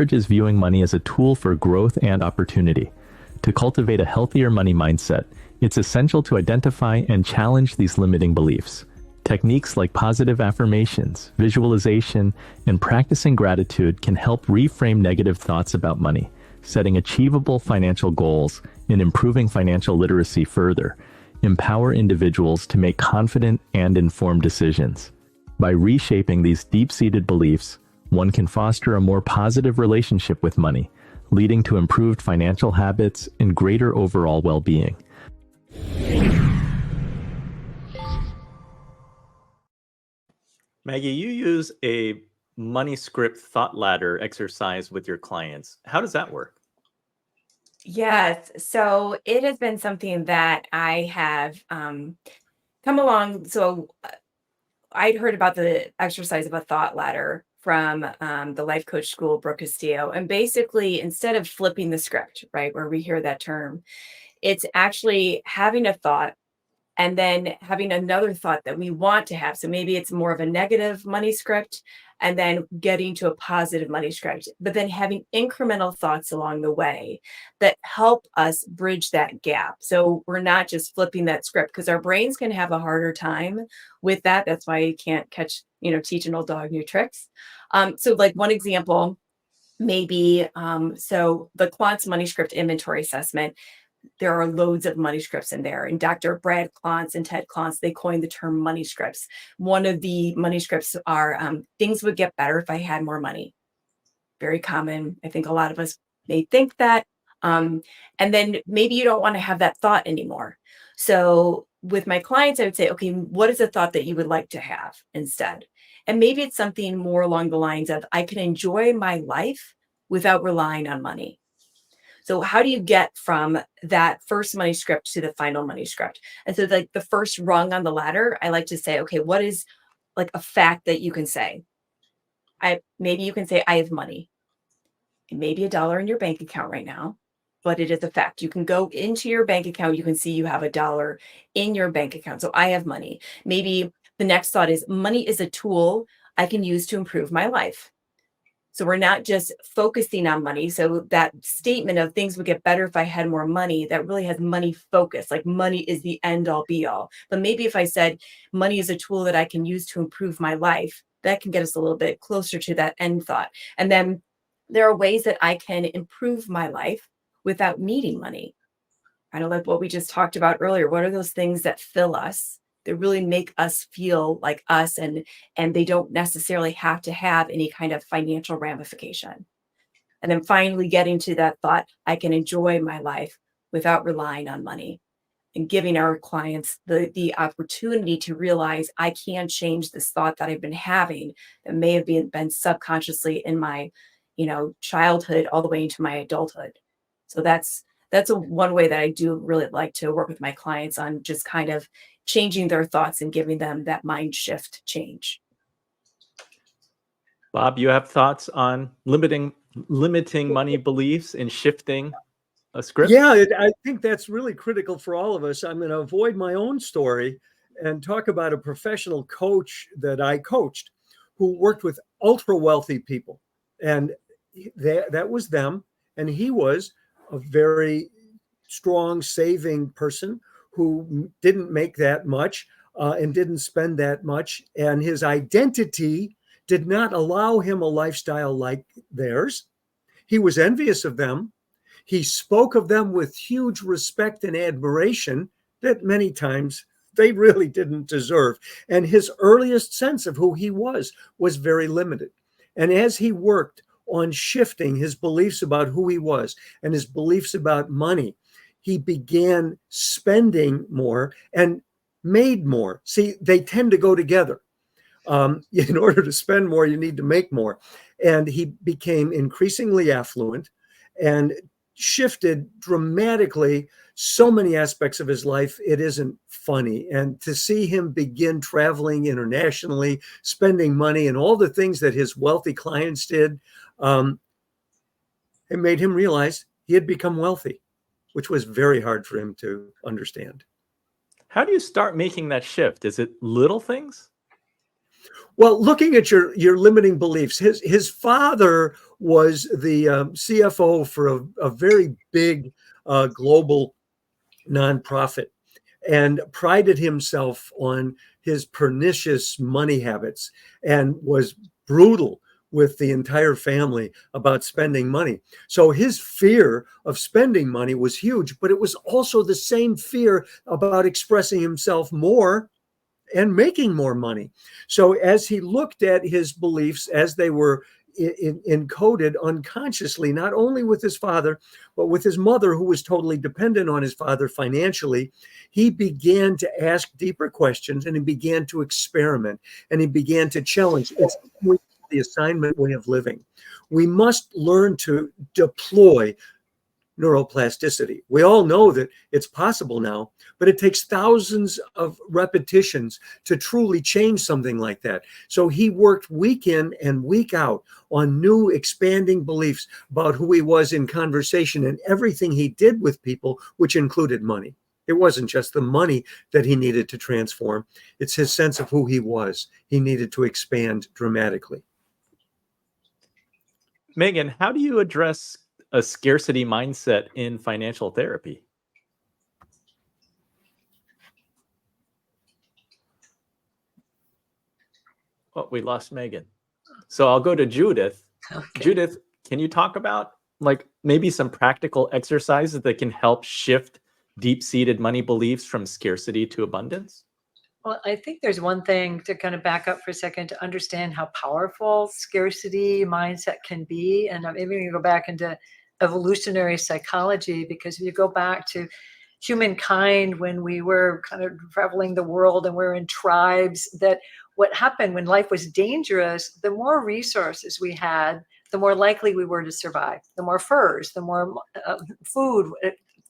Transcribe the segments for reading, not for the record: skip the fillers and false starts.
encourages viewing money as a tool for growth and opportunity. To cultivate a healthier money mindset, it's essential to identify and challenge these limiting beliefs. Techniques like positive affirmations, visualization, and practicing gratitude can help reframe negative thoughts about money, setting achievable financial goals and improving financial literacy further. Empower individuals to make confident and informed decisions. By reshaping these deep-seated beliefs, one can foster a more positive relationship with money, leading to improved financial habits and greater overall well-being. Maggie, you use a money script thought ladder exercise with your clients. How does that work? Yes. So it has been something that I have come along. So I'd heard about the exercise of a thought ladder from the life coach school, Brooke Castillo. And basically, instead of flipping the script, right, where we hear that term, it's actually having a thought and then having another thought that we want to have. So maybe it's more of a negative money script and then getting to a positive money script, but then having incremental thoughts along the way that help us bridge that gap. So we're not just flipping that script because our brains can have a harder time with that. That's why you can't teach an old dog new tricks. So like one example, maybe, so the Klontz money script inventory assessment, there are loads of money scripts in there. And Dr. Brad Klontz and Ted Klontz, they coined the term money scripts. One of the money scripts are things would get better if I had more money. Very common. I think a lot of us may think that. And then maybe you don't want to have that thought anymore. So with my clients, I would say, okay, what is a thought that you would like to have instead? And maybe it's something more along the lines of, I can enjoy my life without relying on money. So how do you get from that first money script to the final money script? And so like the first rung on the ladder, I like to say, okay, what is like a fact that you can say? Maybe you can say, I have money. It may be $1 in your bank account right now, but it is a fact. You can go into your bank account. You can see you have $1 in your bank account. So I have money. Maybe the next thought is money is a tool I can use to improve my life. So we're not just focusing on money. So that statement of things would get better if I had more money, that really has money focus. Like money is the end all be all. But maybe if I said money is a tool that I can use to improve my life, that can get us a little bit closer to that end thought. And then there are ways that I can improve my life without needing money. Kind of like what we just talked about earlier. What are those things that fill us, that really make us feel like us, and they don't necessarily have to have any kind of financial ramification? And then finally getting to that thought, I can enjoy my life without relying on money, and giving our clients the opportunity to realize I can change this thought that I've been having that may have been subconsciously in my childhood all the way into my adulthood. So that's one way that I do really like to work with my clients on, just kind of changing their thoughts and giving them that mind shift change. Bob, you have thoughts on limiting money beliefs and shifting a script? Yeah, I think that's really critical for all of us. I'm going to avoid my own story and talk about a professional coach that I coached who worked with ultra wealthy people. And that was them. And he was a very strong saving person who didn't make that much and didn't spend that much. And his identity did not allow him a lifestyle like theirs. He was envious of them. He spoke of them with huge respect and admiration that many times they really didn't deserve. And his earliest sense of who he was very limited. And as he worked on shifting his beliefs about who he was and his beliefs about money, he began spending more and made more. See, they tend to go together. In order to spend more, you need to make more. And he became increasingly affluent and shifted dramatically so many aspects of his life. It isn't funny. And to see him begin traveling internationally, spending money, and all the things that his wealthy clients did, it made him realize he had become wealthy, which was very hard for him to understand. How do you start making that shift? Is it little things? Well, looking at your limiting beliefs, his father was the CFO for a very big global nonprofit, and prided himself on his pernicious money habits, and was brutal with the entire family about spending money. So his fear of spending money was huge, but it was also the same fear about expressing himself more and making more money. So as he looked at his beliefs as they were encoded unconsciously, not only with his father, but with his mother, who was totally dependent on his father financially, he began to ask deeper questions, and he began to experiment, and he began to challenge. It's the assignment way of living. We must learn to deploy neuroplasticity. We all know that it's possible now, but it takes thousands of repetitions to truly change something like that. So he worked week in and week out on new expanding beliefs about who he was in conversation and everything he did with people, which included money. It wasn't just the money that he needed to transform. It's his sense of who he was. He needed to expand dramatically. Megan, how do you address a scarcity mindset in financial therapy? Oh, we lost Megan. So I'll go to Judith. Okay. Judith, can you talk about like maybe some practical exercises that can help shift deep-seated money beliefs from scarcity to abundance? Well, I think there's one thing to kind of back up for a second to understand how powerful scarcity mindset can be. And maybe we can go back into evolutionary psychology, because if you go back to humankind when we were kind of traveling the world and we're in tribes, that what happened when life was dangerous, the more resources we had, the more likely we were to survive. The more furs, the more food,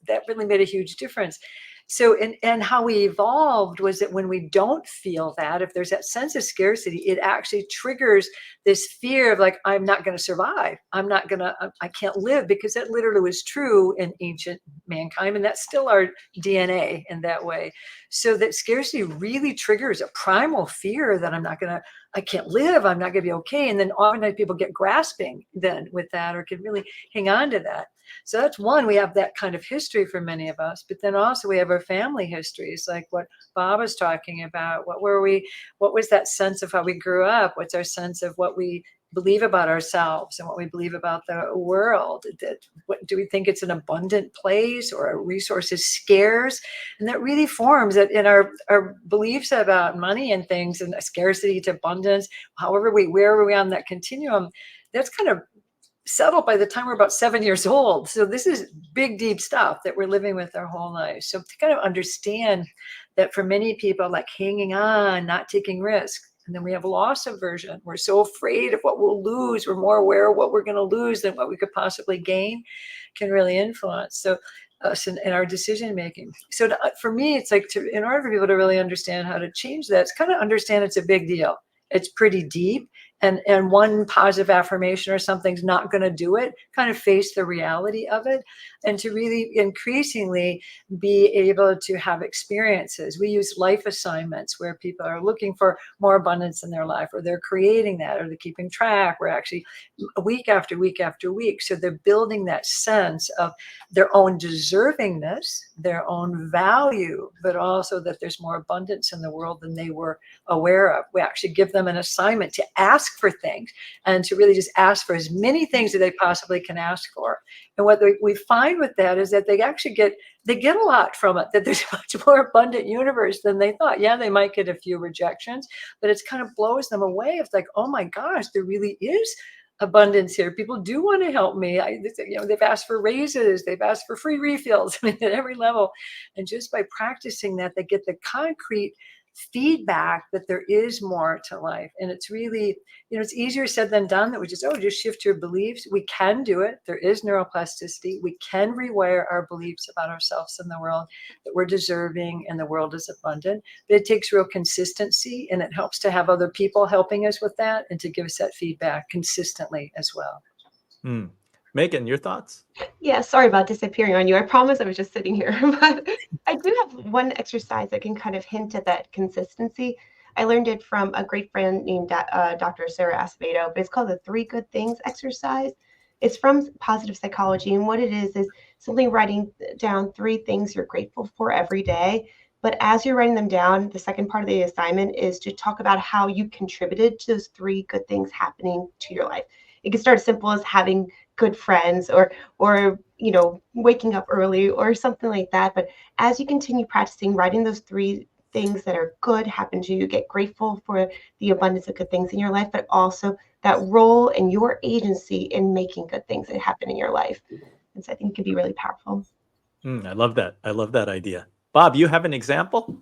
that really made a huge difference. So, and how we evolved was that when we don't feel that, if there's that sense of scarcity, it actually triggers this fear of like, I'm not going to survive. I can't live, because that literally was true in ancient mankind. And that's still our DNA in that way. So that scarcity really triggers a primal fear that I can't live. I'm not going to be okay. And then oftentimes people get grasping then with that, or can really hang on to that. So that's one, we have that kind of history for many of us, but then also we have our family histories, like what Bob was talking about. What was that sense of how we grew up? What's our sense of what we believe about ourselves and what we believe about the world? What do we think it's an abundant place, or our resources scarce? And that really forms that in our beliefs about money and things, and scarcity to abundance, where are we on that continuum? That's kind of settled by the time we're about 7 years old. So this is big, deep stuff that we're living with our whole life. So to kind of understand that for many people, like hanging on, not taking risks. And then we have loss aversion. We're so afraid of what we'll lose. We're more aware of what we're going to lose than what we could possibly gain, can really influence us in our decision making. So for me, it's like in order for people to really understand how to change that, it's kind of understand it's a big deal. It's pretty deep. And one positive affirmation or something's not going to do it, kind of face the reality of it, and to really increasingly be able to have experiences. We use life assignments where people are looking for more abundance in their life, or they're creating that, or they're keeping track. We're actually week after week after week. So they're building that sense of their own deservingness, their own value, but also that there's more abundance in the world than they were aware of. We actually give them an assignment to ask for things, and to really just ask for as many things that they possibly can ask for. And what we find with that is that they actually get a lot from it, that there's a much more abundant universe than they thought. Yeah, they might get a few rejections, but it's kind of blows them away. It's like, oh my gosh, there really is abundance here. People do want to help me. They've asked for raises, they've asked for free refills, at every level. And just by practicing that, they get the concrete feedback that there is more to life. And it's really, it's easier said than done, that we just shift your beliefs. We can do it. There is neuroplasticity. We can rewire our beliefs about ourselves and the world, that we're deserving and the world is abundant. But it takes real consistency, and it helps to have other people helping us with that, and to give us that feedback consistently as well. Megan, your thoughts? Yeah, sorry about disappearing on you. I promise I was just sitting here. But I do have one exercise that can kind of hint at that consistency. I learned it from a great friend named Dr. Sarah Acevedo, but it's called the 3 Good Things exercise. It's from positive psychology, and what it is simply writing down 3 things you're grateful for every day. But as you're writing them down, the second part of the assignment is to talk about how you contributed to those 3 good things happening to your life. It can start as simple as having good friends, or waking up early or something like that. But as you continue practicing writing those 3 things that are good happen to you, get grateful for the abundance of good things in your life, but also that role and your agency in making good things that happen in your life. And so I think it can be really powerful. I love that. I love that idea. Bob, you have an example?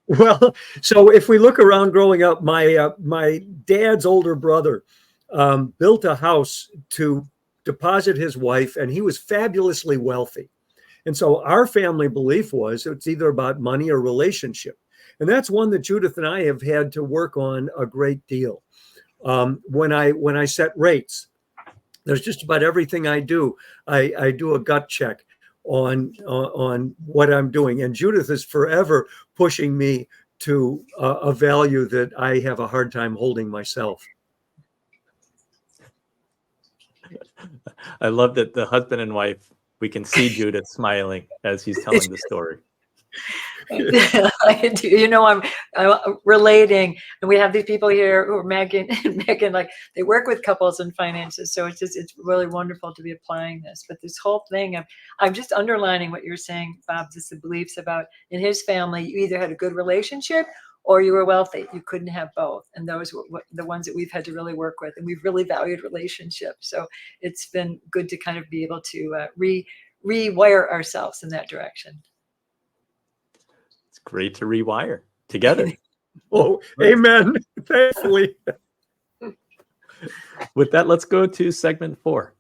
Well, so if we look around growing up, my dad's older brother built a house to deposit his wife, and he was fabulously wealthy. And so our family belief was it's either about money or relationship. And that's one that Judith and I have had to work on a great deal. When I set rates, there's just about everything I do. I do a gut check on what I'm doing. And Judith is forever pushing me to a value that I have a hard time holding myself. I love that the husband and wife, we can see Judith smiling as he's telling the story. I do. I'm relating, and we have these people here who are Maggie and Megan, like they work with couples and finances. So it's really wonderful to be applying this. But this whole thing of, I'm just underlining what you're saying, Bob, just the beliefs about in his family, you either had a good relationship or you were wealthy. You couldn't have both. And those were the ones that we've had to really work with. And we've really valued relationships. So it's been good to kind of be able to rewire ourselves in that direction. It's great to rewire together. Oh, amen. Thankfully. With that, let's go to segment 4.